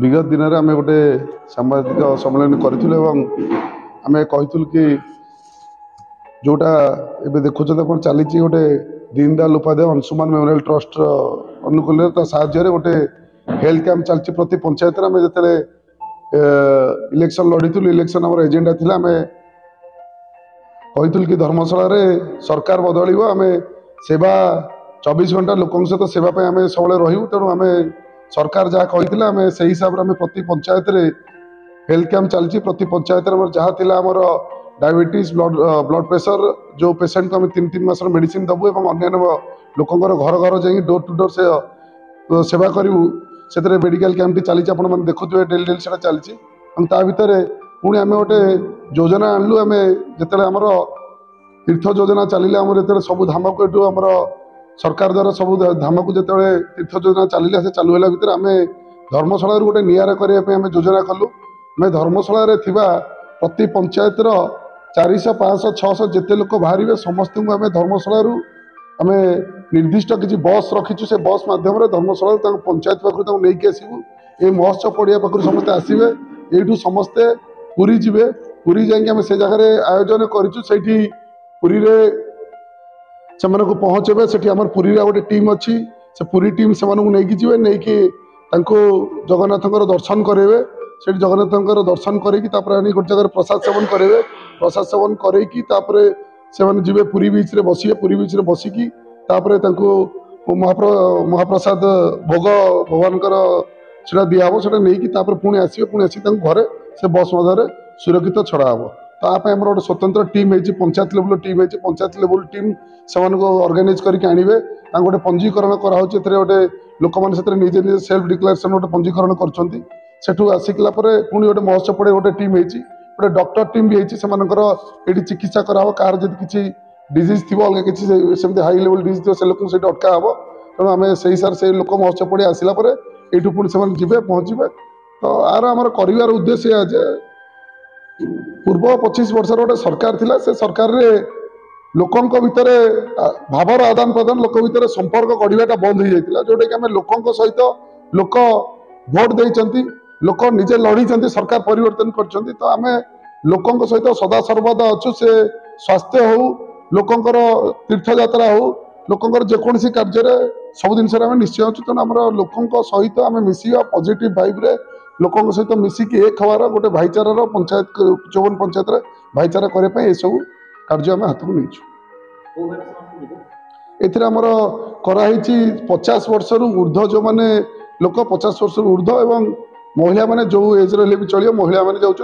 विगत दिन में आम गोटे सांबादिक सम्मेलन करूँ आम कहूँ कि जोटा ए देखुं कौन चली गोटे दीनदयाल उपाध्याय अंशुमान मेमोरियल ट्रस्ट अनुकूल साहाय्य गोटे हेल्थ कैंप चलती प्रति पंचायत आम जो इलेक्शन लड़ीलु इलेक्शन आम एजेंडा थी आम कहूँ कि धर्मशाला सरकार बदल आम सेवा 24 घंटा लोकों सहित सेवाई आम सब रू तेणु आम सरकार जहाँ कही आम से हिसाब से प्रति पंचायत हेल्थ कैंप चलती प्रति पंचायत जहाँ थी आमर डायबिटीज ब्लड प्रेशर जो पेसेंट को आम 3 मास मेडिसिन दबु और अन्य लोकंर घर घर जा डोर टू डोर से सेवा करूँ से मेडिकल कैंप चली आप देखुए डेली डेली से चलती भितर पुणी आम गोटे योजना आणलु आम जो आमर तीर्थ योजना चलिए आम जो सब धाम को यू आम सरकार द्वारा सब धाम को जो तीर्थ योजना चलिए से चालू है भितर आम धर्मशाला गोटे निआरा करने आम योजना कलु आम धर्मशाला प्रति पंचायत 400 500 600 जिते लोक बाहर समस्त को आम धर्मशाला आम निर्दिष्ट किसी बस रखीचु से बस मध्यम धर्मशाला पंचायत पाखु नहीं आसबू ये महोत्सव पड़िया पाखु समस्ते आसवे यू समस्ते पुरी जी पुरी जाकि से जगह आयोजन करूँ से पुरी से पहुँचे से पुरी गोटे टीम अच्छी से पुरी टीम से नहीं जी नहीं जगन्नाथ दर्शन करेंगे से जगन्नाथ दर्शन करके गोटे जगह प्रसाद सेवन करेंगे प्रसाद सेवन करके से जी पुरी बीच रे बसिए पुरी बीच रे बसिकी महाप्रसाद भोग भगवान से दिहब से नहीं पुणी आसवे पुणी आसिक घरे से बस मध्य सुरक्षित छड़ा हम ताप आम गोटे स्वतंत्र टीम है पंचायत लेवल टीम है पंचायत लेवल टीम से ऑर्गेनाइज करके आनिबे गोटे पंजीकरण कराऊे गोटे लोक मैंने निजे निजे सेल्फ डिक्लेरेशन गोटे पंजीकरण कर आसिकला पुणी गोटे महोत्सव पड़े गोटे टीम है गोटे डॉक्टर टीम भी ये चिकित्सा कराव कार जब किसी डिजीज थी अलग किसी सेमती हाई लेवल डिजीज थी से लोक अटका हम तेणु आम से हिसाब से लोक महोत्सव पड़े आसला यू पुणी से जी पहुँचे तो आर आमर कर उद्देश्य जे पूर्व 25 वर्ष गोटे सरकार थिला से सरकार रे लोकों भितर भावर आदान प्रदान लोक भितर संपर्क गढ़ाटा बंद हो जाता जोटा कि आम लोकों सहित लोक भोट देती लोक निजे लड़ी सरकार परिवर्तन कर तो आम लोकों सहित सदा सर्वदा अच्छु से स्वास्थ्य हो लोकंर तीर्थयात्रा हो लोकंर जेकोसी कार्य सब जिन निश्चय अच्छु तेणु आम लोकों सहित आम मिसा पॉजिटिव वाइब रे लोकों सहित मिसिकी एक हवार गोटे भाईचारार पंचायत 54 पंचायत भाईचारा करने ये सब कार्य आम हाथ को नहीं एमर कराई 50 वर्ष ऊर्ध्व जो मैंने लोक 50 वर्ष ऊर्ध्व एवं महिला मैंने जो एज रे भी चलिए महिला मैंने जाऊँ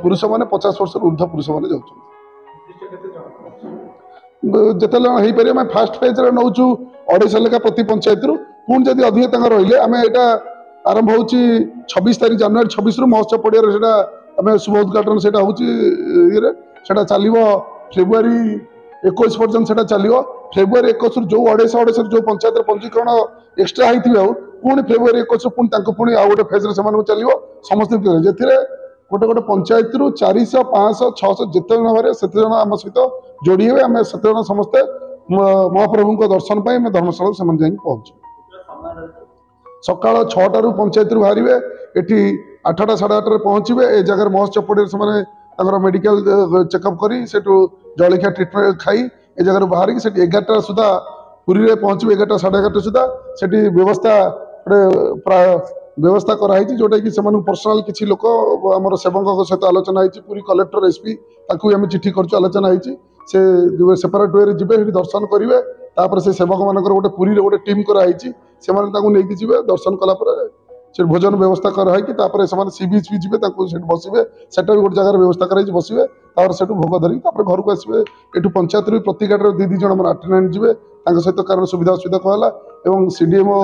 पुरुष मैंने 50 वर्ष ऊर्ध्व पुरुष मैंने जाऊँ जिते हो पारे आम फास्ट फेज रे नौ 250 लेखा प्रति पंचायत पुणी जब अधिक रही आम यहाँ आरंभ हो 26 तारीख जनवरी 26 महोत्सव पड़िया आम शुभ उद्घाटन से चलो फेब्रुआरी 21 पर्यटन से चलो फेब्रुआरी 21 जो 250 जो पंचायत पंजीकरण एक्सट्रा होती पुणी फेब्रुआरी 21 पुणी आउ गोटे फेज चलो समस्त जे गोटे गोटे पंचायत 400 500 600 जिते जन बारे से आम सहित जोड़ी हुए आम से समस्ते महाप्रभु दर्शन पर धर्मशाला से पहुँचे सकाल 6टार पंचायत बाहर ये 8टा 8:30 पहुँचे ए जगह महोत्सव पड़े से मेडिकल चेकअप करी जलिया ट्रिटमेंट खाई ए जगह बाहर की 11टा सुधा पुरी में पहुँचे 11टा 11:30 सुधा से व्यवस्था प्राय व्यवस्था कराई जोटा कि पर्सनाल किसी लोक आम सेवक सहित आलोचना होती पूरी कलेक्टर एसपी ताकू आम चिठी कर आलोचना होती से सेपरेट वे जी दर्शन करेंगे तापर से सेवक मान गोटे पुरी गोटे टीम कराई से नहीं जी दर्शन कलापर से भोजन व्यवस्था कराई से सी बीच भी जी बसवे से भी गोटे जगह व्यवस्था कराई बसवे से भोग धरिकी घर को आसवे ये पंचायत भी प्रति गाड़ी 2-2 जन अटेंडेंट जी सहित कारण सुविधा असुविधा कहला और सीडीएमओ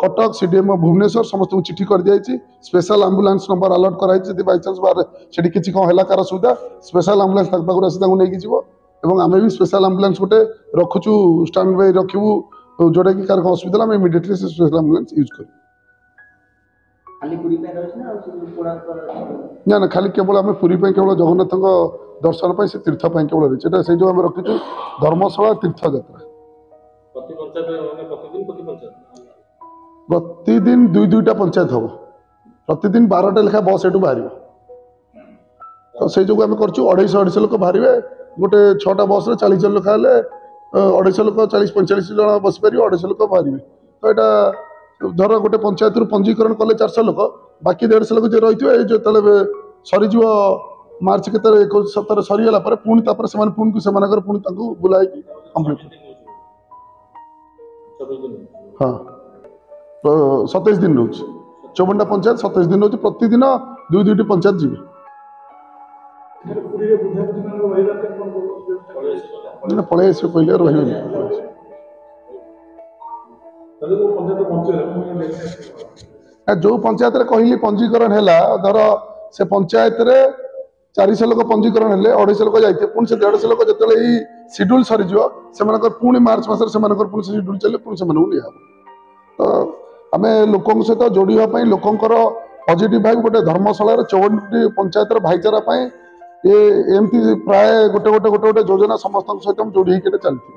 कटक सीडीएमओ भुवनेश्वर समस्त चिठी कर दी स्पेशल आंबुलांस नंबर अलर्ट कराई बाई चान्स बार से किसी कौन है कार सुविधा स्पेशल आंबुलांस पाखु आसी नहीं जीव और आम भी स्पेशल आंबुलांस गोटे रखुचु स्टैंड बाई रखू जोटा कि कार असुविधा आम इमिडिएटली स्पेशल आंबुलांस यूज कर ना खाली केवल आम पुरी केवल जगन्नाथ दर्शन से तीर्थ केवल रही है से जो आम रखीचु धर्मशाला तीर्थ यात्रा। प्रति पंचायत माने प्रतिदिन प्रति पंचायत प्रतिदिन दुईटा पंचायत हम प्रतिदिन 12टा लेखा बस एठू बाहर तो से जो आम कर 250 लोक बाहर गोटे 6टा बस 40 जन लेखा हेले 250 लोक 40-45 जन बस पारे 250 लोक बाहर तो यहाँ धर गोटे पंचायत रू पंजीकरण कले 400 लोक बाकी 150 लोक जो रही जो सरीज मार्च के 21 सप्ताह सरीगला पुणी पुणी पुणी बुलाई कम्प्लीट हाँ 27 दिन रोज 54टा पंचायत 27 दिन रोज प्रतिदिन दुईटी पंचायत जी पलि आस कहले जो पंचायत कहली पंजीकरण है धर से पंचायत रे 400 लोक पंजीकरण हेले 250 लोक जाइए पुणी से 150 लोक जो सिड्यूल सरीज से पुणी मार्च मस पुणी सिड्यूल चले पुणी से निया तो आम लोकों सहित जोड़ापी लोकंर पॉजिटिव भाई गोटे धर्मशाला 54 पंचायत भाईचारा ये एमती प्राय गोटे गोटे गोटे गोटे योजना समस्त सहित जोड़ी चलती